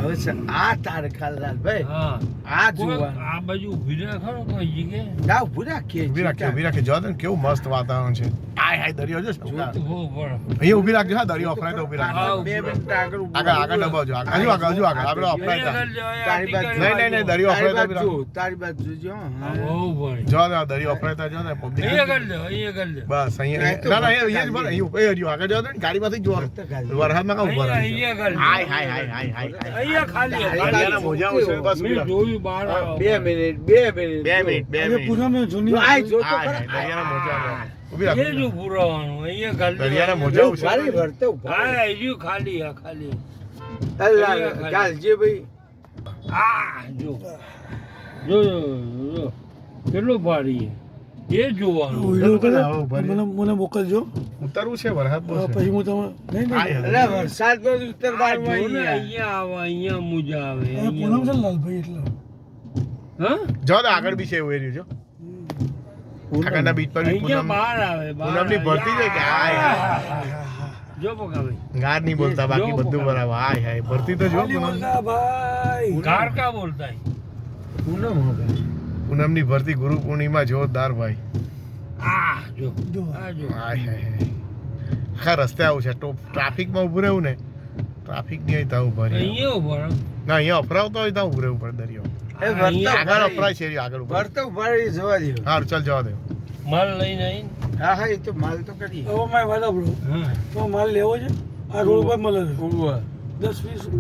હવે આ તાર ખાલલાલ ભાઈ આ જોવા આ બાજુ ઊભી રાખો કોઈ જગ્યાએ ના ઊભી રાખીએ ઊભી રાખી જો ને કેવું મસ્ત વાતાવરણ છે હાય હાય દરિયો જો જોતું બહુ પડે અહીંયા ઊભી રાખજો હા દરિયો અફરાય તો ઊભી રાખજો 2 મિનિટ આગળ આગળ દબાવજો હજુ આગળ આપણે અફરાય તારી બાજુ નહીં દરિયો અફરાય તો તારી બાજુ જોજો બહુ પડે જો ને દરિયો અફરાય જો ને પબ્લિક અહીંયા કરી દો બસ અહીંયા ના ના અહીંયા જ બોલ અહીંયા હજુ આગળ જાવ ને ગાડીમાંથી જોવાનું વરસાદમાં કા ઉભા રહો હાય હાય હાય હાય હાય અહીંયા ખાલી દરિયાના મોજા આવશે બસ મેં જોયું બહાર 2 મિનિટ 2 મિનિટ દરિયાના મોજા ઊભી રાખો એ જો પુરાવાનું અહીંયા ખાલી દરિયાના મોજા આવશે ભારી ભરતે હા અહીંયા ખાલી આ ખાલી અલ્લાહ ગાલજી ભાઈ આ જો જો જો કેટલું ભારી એ જોવાનું મને મોકલજો ઉતરવું છે વરસાદ બહુ છે પછી હું તમે અરે વરસાદ તો ઉત્તર આ બારમાં જો ને અહીંયા અહીંયા આવે અહીંયા મુજા આવે પૂનમ છે ને લાલભાઈ એટલે હા જો તો આગળ બી છે એવું એર્યું જો આગળના બીચ પર બી અહીંયા પૂનમ બહાર આવે પૂનમની ભરતી છે કે હાય જો પકાભાઈ ગાર નહીં બોલતા બાકી બધું બરાબર હાય હાય ભરતી તો જો પૂનમ ભાઈ કાર કા બોલતા है પૂનમ હવે પૂનમની ભરતી ગુરુ પૂર્ણિમા જોરદાર ભાઈ આ જો જો આ જો હાય હાય હાય આખા રસ્તે આવું છે ટ્રાફિકમાં ઊભું રહેવું ને ટ્રાફિક નહીં હોય ત્યાં ઉભા રહે અહીંયા ઉભો રહો. ના અહીંયા અફરાવતો હોય ત્યાં ઊભું રહેવું પડે દરિયો એ ભરતે આગળ અફરાય છે આગળ ઉપર ભરતે ઉભાડી જવા દો હારું ચાલ જવા દે માલ લઈને આવીને હા હા એ તો માલ તો કરીએ હવે મારે વાત આપણો હા તો માલ લેવો છે આ રોડ ઉપર મળે છે ઉભો 10-20